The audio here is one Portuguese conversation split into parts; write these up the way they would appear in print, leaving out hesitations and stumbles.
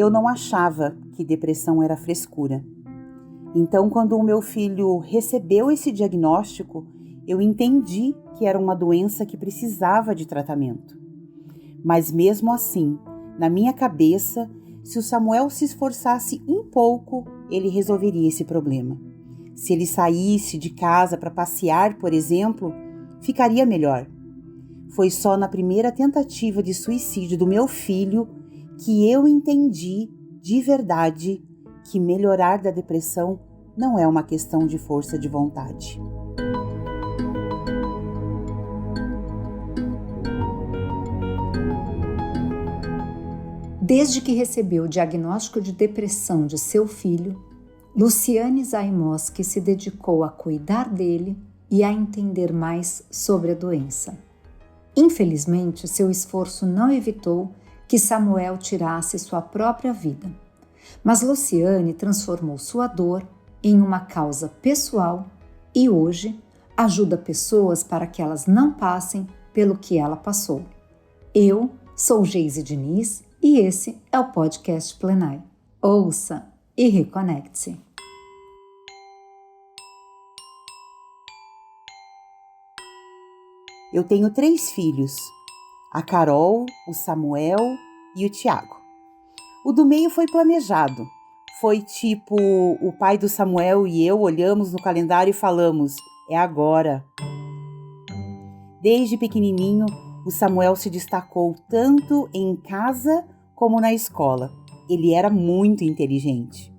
Eu não achava que depressão era frescura. Então, quando o meu filho recebeu esse diagnóstico, eu entendi que era uma doença que precisava de tratamento. Mas mesmo assim, na minha cabeça, se o Samuel se esforçasse um pouco, ele resolveria esse problema. Se ele saísse de casa para passear, por exemplo, ficaria melhor. Foi só na primeira tentativa de suicídio do meu filho que eu entendi de verdade que melhorar da depressão não é uma questão de força de vontade. Desde que recebeu o diagnóstico de depressão de seu filho, Luciane Zaimoski se dedicou a cuidar dele e a entender mais sobre a doença. Infelizmente, seu esforço não evitou que Samuel tirasse sua própria vida. Mas Luciane transformou sua dor em uma causa pessoal e hoje ajuda pessoas para que elas não passem pelo que ela passou. Eu sou Geise Diniz e esse é o podcast Plenai. Ouça e reconecte-se. Eu tenho 3 filhos, a Carol, o Samuel e o Tiago. O do meio foi planejado. Foi tipo, o pai do Samuel e eu olhamos no calendário e falamos, é agora. Desde pequenininho, o Samuel se destacou tanto em casa como na escola. Ele era muito inteligente.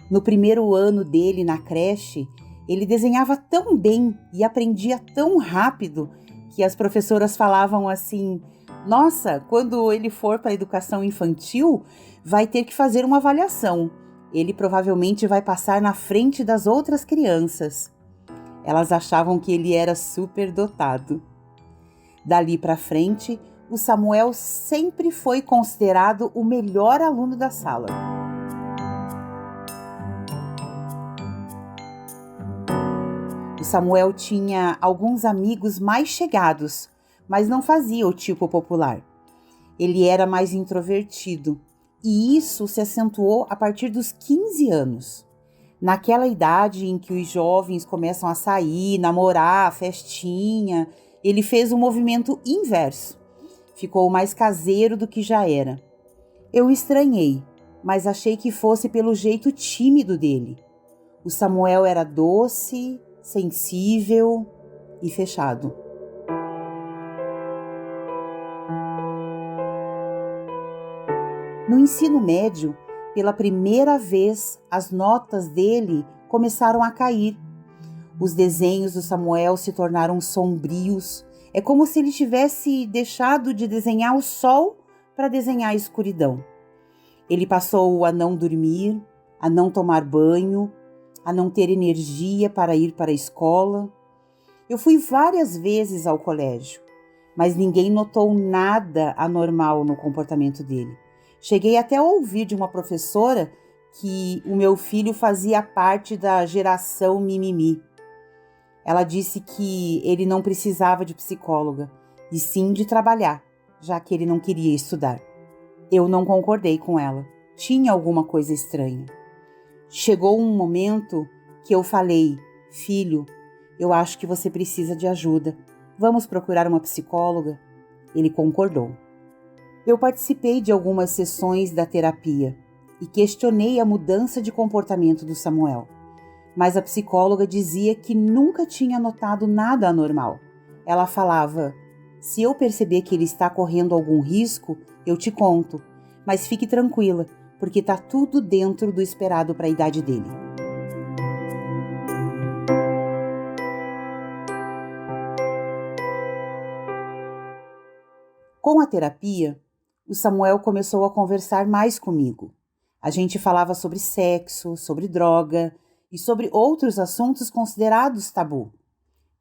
No primeiro ano dele na creche, ele desenhava tão bem e aprendia tão rápido que as professoras falavam assim, nossa, quando ele for para a educação infantil, vai ter que fazer uma avaliação. Ele provavelmente vai passar na frente das outras crianças. Elas achavam que ele era superdotado. Dali para frente, o Samuel sempre foi considerado o melhor aluno da sala. O Samuel tinha alguns amigos mais chegados, mas não fazia o tipo popular. Ele era mais introvertido e isso se acentuou a partir dos 15 anos. Naquela idade em que os jovens começam a sair, namorar, festinha, ele fez um movimento inverso. Ficou mais caseiro do que já era. Eu estranhei, mas achei que fosse pelo jeito tímido dele. O Samuel era doce, sensível e fechado. No ensino médio, pela primeira vez, as notas dele começaram a cair. Os desenhos do Samuel se tornaram sombrios. É como se ele tivesse deixado de desenhar o sol para desenhar a escuridão. Ele passou a não dormir, a não tomar banho, a não ter energia para ir para a escola. Eu fui várias vezes ao colégio, mas ninguém notou nada anormal no comportamento dele. Cheguei até a ouvir de uma professora que o meu filho fazia parte da geração mimimi. Ela disse que ele não precisava de psicóloga, e sim de trabalhar, já que ele não queria estudar. Eu não concordei com ela. Tinha alguma coisa estranha. Chegou um momento que eu falei, filho, eu acho que você precisa de ajuda. Vamos procurar uma psicóloga? Ele concordou. Eu participei de algumas sessões da terapia e questionei a mudança de comportamento do Samuel. Mas a psicóloga dizia que nunca tinha notado nada anormal. Ela falava, se eu perceber que ele está correndo algum risco, eu te conto, mas fique tranquila, porque está tudo dentro do esperado para a idade dele. Com a terapia, o Samuel começou a conversar mais comigo. A gente falava sobre sexo, sobre droga e sobre outros assuntos considerados tabu.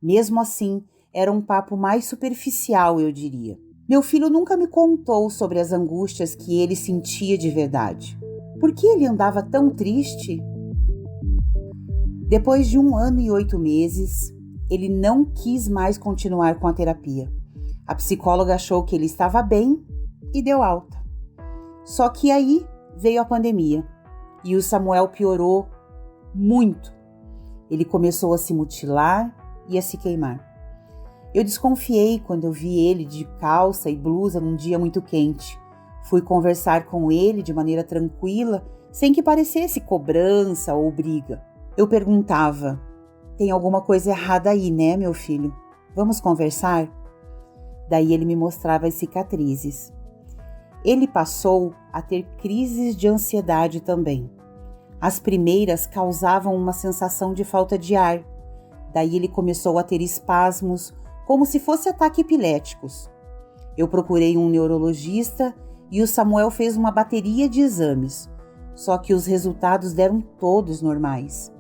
Mesmo assim, era um papo mais superficial, eu diria. Meu filho nunca me contou sobre as angústias que ele sentia de verdade. Por que ele andava tão triste? Depois de 1 ano e 8 meses, ele não quis mais continuar com a terapia. A psicóloga achou que ele estava bem e deu alta. Só que aí veio a pandemia e o Samuel piorou muito. Ele começou a se mutilar e a se queimar. Eu desconfiei quando eu vi ele de calça e blusa num dia muito quente. Fui conversar com ele de maneira tranquila, sem que parecesse cobrança ou briga. Eu perguntava: tem alguma coisa errada aí, né, meu filho? Vamos conversar? Daí ele me mostrava as cicatrizes. Ele passou a ter crises de ansiedade também. As primeiras causavam uma sensação de falta de ar. Daí ele começou a ter espasmos, como se fosse ataques epiléticos. Eu procurei um neurologista e o Samuel fez uma bateria de exames, só que os resultados deram todos normais.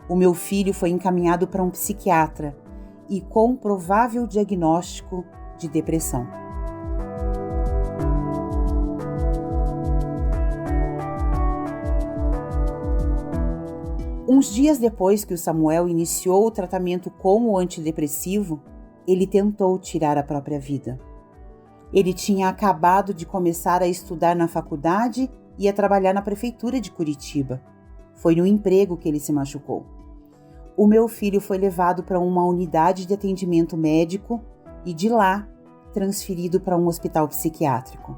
O meu filho foi encaminhado para um psiquiatra e com provável diagnóstico de depressão. Uns dias depois que o Samuel iniciou o tratamento com o antidepressivo, ele tentou tirar a própria vida. Ele tinha acabado de começar a estudar na faculdade e a trabalhar na prefeitura de Curitiba. Foi no emprego que ele se machucou. O meu filho foi levado para uma unidade de atendimento médico e de lá transferido para um hospital psiquiátrico.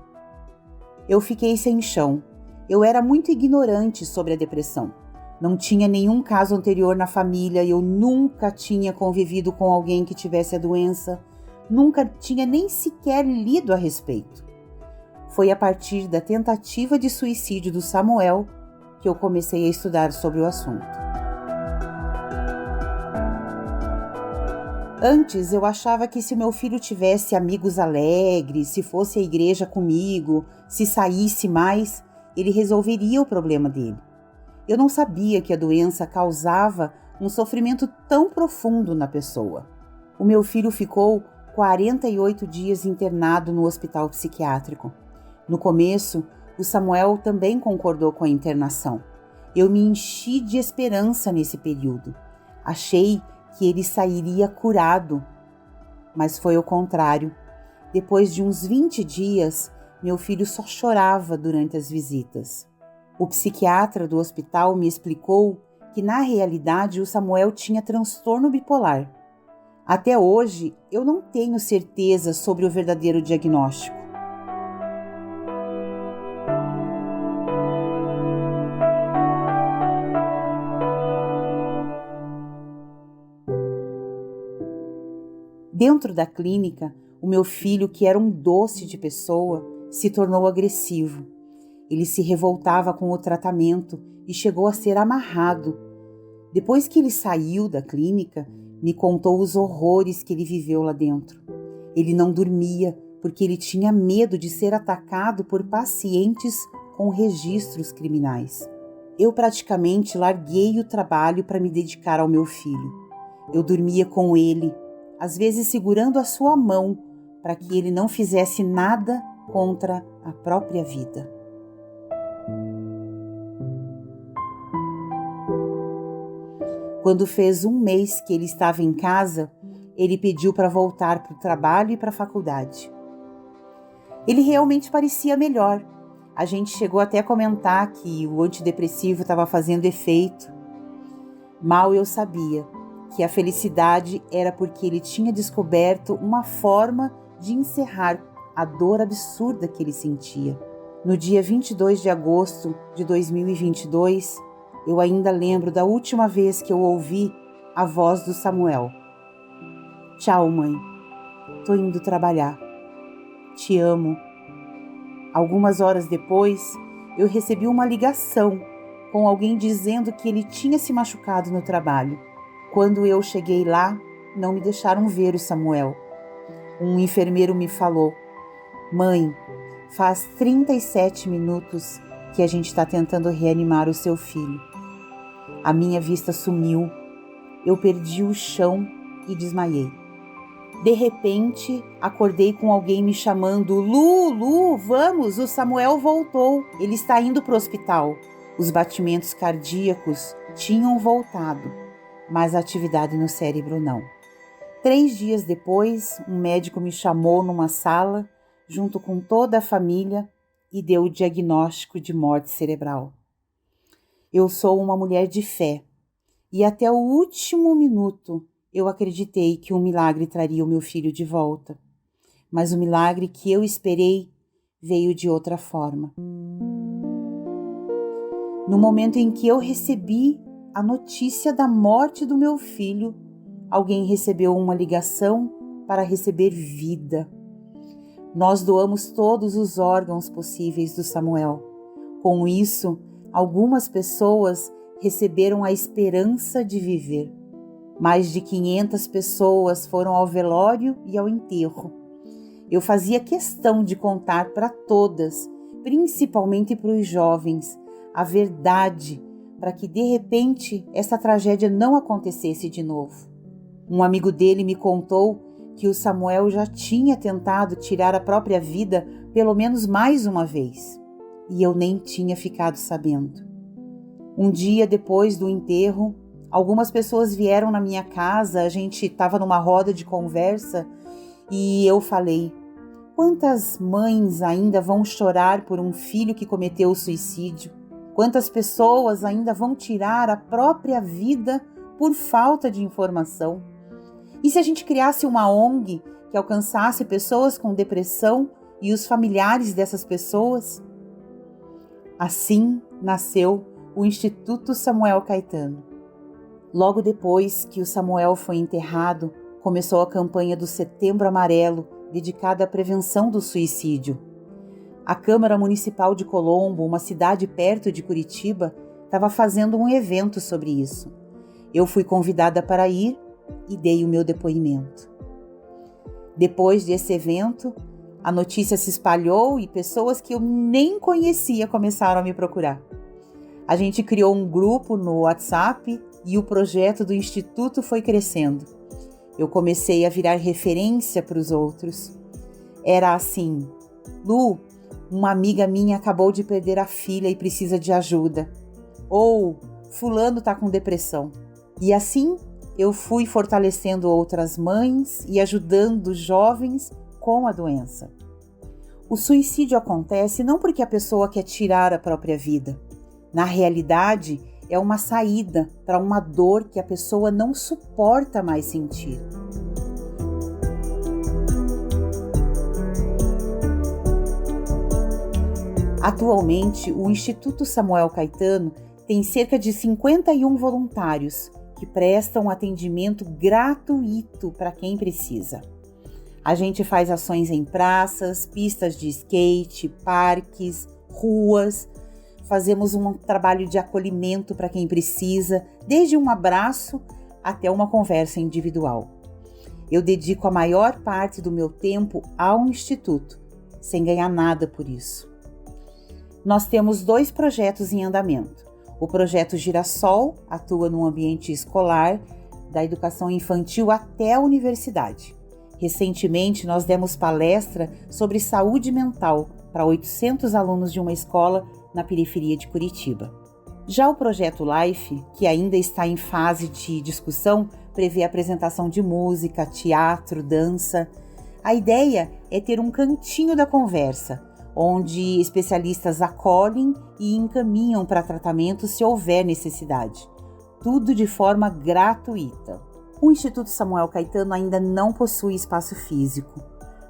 Eu fiquei sem chão. Eu era muito ignorante sobre a depressão. Não tinha nenhum caso anterior na família, eu nunca tinha convivido com alguém que tivesse a doença, nunca tinha nem sequer lido a respeito. Foi a partir da tentativa de suicídio do Samuel que eu comecei a estudar sobre o assunto. Antes eu achava que se o meu filho tivesse amigos alegres, se fosse à igreja comigo, se saísse mais, ele resolveria o problema dele. Eu não sabia que a doença causava um sofrimento tão profundo na pessoa. O meu filho ficou 48 dias internado no hospital psiquiátrico. No começo, o Samuel também concordou com a internação. Eu me enchi de esperança nesse período. Achei que ele sairia curado, mas foi o contrário. Depois de uns 20 dias, meu filho só chorava durante as visitas. O psiquiatra do hospital me explicou que, na realidade, o Samuel tinha transtorno bipolar. Até hoje, eu não tenho certeza sobre o verdadeiro diagnóstico. Dentro da clínica, o meu filho, que era um doce de pessoa, se tornou agressivo. Ele se revoltava com o tratamento e chegou a ser amarrado. Depois que ele saiu da clínica, me contou os horrores que ele viveu lá dentro. Ele não dormia porque ele tinha medo de ser atacado por pacientes com registros criminais. Eu praticamente larguei o trabalho para me dedicar ao meu filho. Eu dormia com ele, às vezes segurando a sua mão para que ele não fizesse nada contra a própria vida. Quando fez um mês que ele estava em casa, ele pediu para voltar para o trabalho e para a faculdade. Ele realmente parecia melhor. A gente chegou até a comentar que o antidepressivo estava fazendo efeito. Mal eu sabia que a felicidade era porque ele tinha descoberto uma forma de encerrar a dor absurda que ele sentia. No dia 22 de agosto de 2022, eu ainda lembro da última vez que eu ouvi a voz do Samuel. Tchau, mãe. Tô indo trabalhar. Te amo. Algumas horas depois, eu recebi uma ligação com alguém dizendo que ele tinha se machucado no trabalho. Quando eu cheguei lá, não me deixaram ver o Samuel. Um enfermeiro me falou: mãe, faz 37 minutos que a gente está tentando reanimar o seu filho. A minha vista sumiu, eu perdi o chão e desmaiei. De repente, acordei com alguém me chamando: Lu, vamos, o Samuel voltou, ele está indo para o hospital. Os batimentos cardíacos tinham voltado, mas a atividade no cérebro não. 3 dias depois, um médico me chamou numa sala, junto com toda a família, e deu o diagnóstico de morte cerebral. Eu sou uma mulher de fé e até o último minuto eu acreditei que um milagre traria o meu filho de volta. Mas o milagre que eu esperei veio de outra forma. No momento em que eu recebi a notícia da morte do meu filho, alguém recebeu uma ligação para receber vida. Nós doamos todos os órgãos possíveis do Samuel. Com isso, algumas pessoas receberam a esperança de viver. Mais de 500 pessoas foram ao velório e ao enterro. Eu fazia questão de contar para todas, principalmente para os jovens, a verdade, para que de repente essa tragédia não acontecesse de novo. Um amigo dele me contou que o Samuel já tinha tentado tirar a própria vida pelo menos mais uma vez, e eu nem tinha ficado sabendo. Um dia depois do enterro, algumas pessoas vieram na minha casa, a gente estava numa roda de conversa e eu falei: quantas mães ainda vão chorar por um filho que cometeu o suicídio? Quantas pessoas ainda vão tirar a própria vida por falta de informação? E se a gente criasse uma ONG que alcançasse pessoas com depressão e os familiares dessas pessoas? Assim nasceu o Instituto Samuel Caetano. Logo depois que o Samuel foi enterrado, começou a campanha do Setembro Amarelo, dedicada à prevenção do suicídio. A Câmara Municipal de Colombo, uma cidade perto de Curitiba, estava fazendo um evento sobre isso. Eu fui convidada para ir e dei o meu depoimento. Depois desse evento, a notícia se espalhou e pessoas que eu nem conhecia começaram a me procurar. A gente criou um grupo no WhatsApp e o projeto do Instituto foi crescendo. Eu comecei a virar referência para os outros. Era assim: Lu, uma amiga minha acabou de perder a filha e precisa de ajuda. Ou fulano está com depressão. E assim eu fui fortalecendo outras mães e ajudando jovens com a doença. O suicídio acontece não porque a pessoa quer tirar a própria vida. Na realidade, é uma saída para uma dor que a pessoa não suporta mais sentir. Atualmente, o Instituto Samuel Caetano tem cerca de 51 voluntários que prestam atendimento gratuito para quem precisa. A gente faz ações em praças, pistas de skate, parques, ruas. Fazemos um trabalho de acolhimento para quem precisa, desde um abraço até uma conversa individual. Eu dedico a maior parte do meu tempo ao Instituto, sem ganhar nada por isso. Nós temos 2 projetos em andamento. O projeto Girassol atua no ambiente escolar, da educação infantil até a universidade. Recentemente, nós demos palestra sobre saúde mental para 800 alunos de uma escola na periferia de Curitiba. Já o projeto Life, que ainda está em fase de discussão, prevê apresentação de música, teatro, dança. A ideia é ter um cantinho da conversa, onde especialistas acolhem e encaminham para tratamento se houver necessidade. Tudo de forma gratuita. O Instituto Samuel Caetano ainda não possui espaço físico,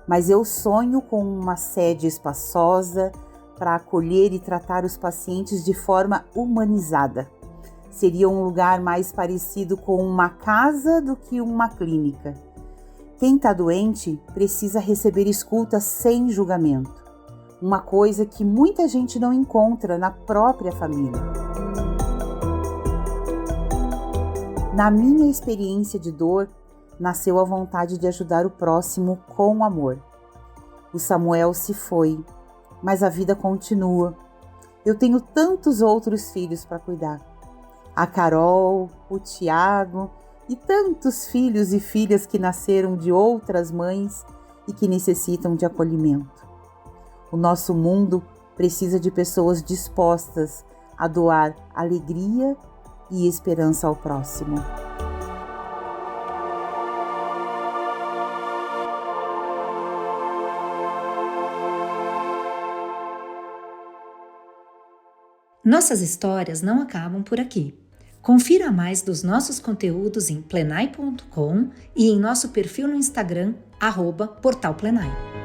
mas eu sonho com uma sede espaçosa para acolher e tratar os pacientes de forma humanizada. Seria um lugar mais parecido com uma casa do que uma clínica. Quem está doente precisa receber escuta sem julgamento, uma coisa que muita gente não encontra na própria família. Na minha experiência de dor, nasceu a vontade de ajudar o próximo com amor. O Samuel se foi, mas a vida continua. Eu tenho tantos outros filhos para cuidar. A Carol, o Tiago e tantos filhos e filhas que nasceram de outras mães e que necessitam de acolhimento. O nosso mundo precisa de pessoas dispostas a doar alegria e esperança ao próximo. Nossas histórias não acabam por aqui. Confira mais dos nossos conteúdos em plenai.com e em nosso perfil no Instagram, @portalplenai.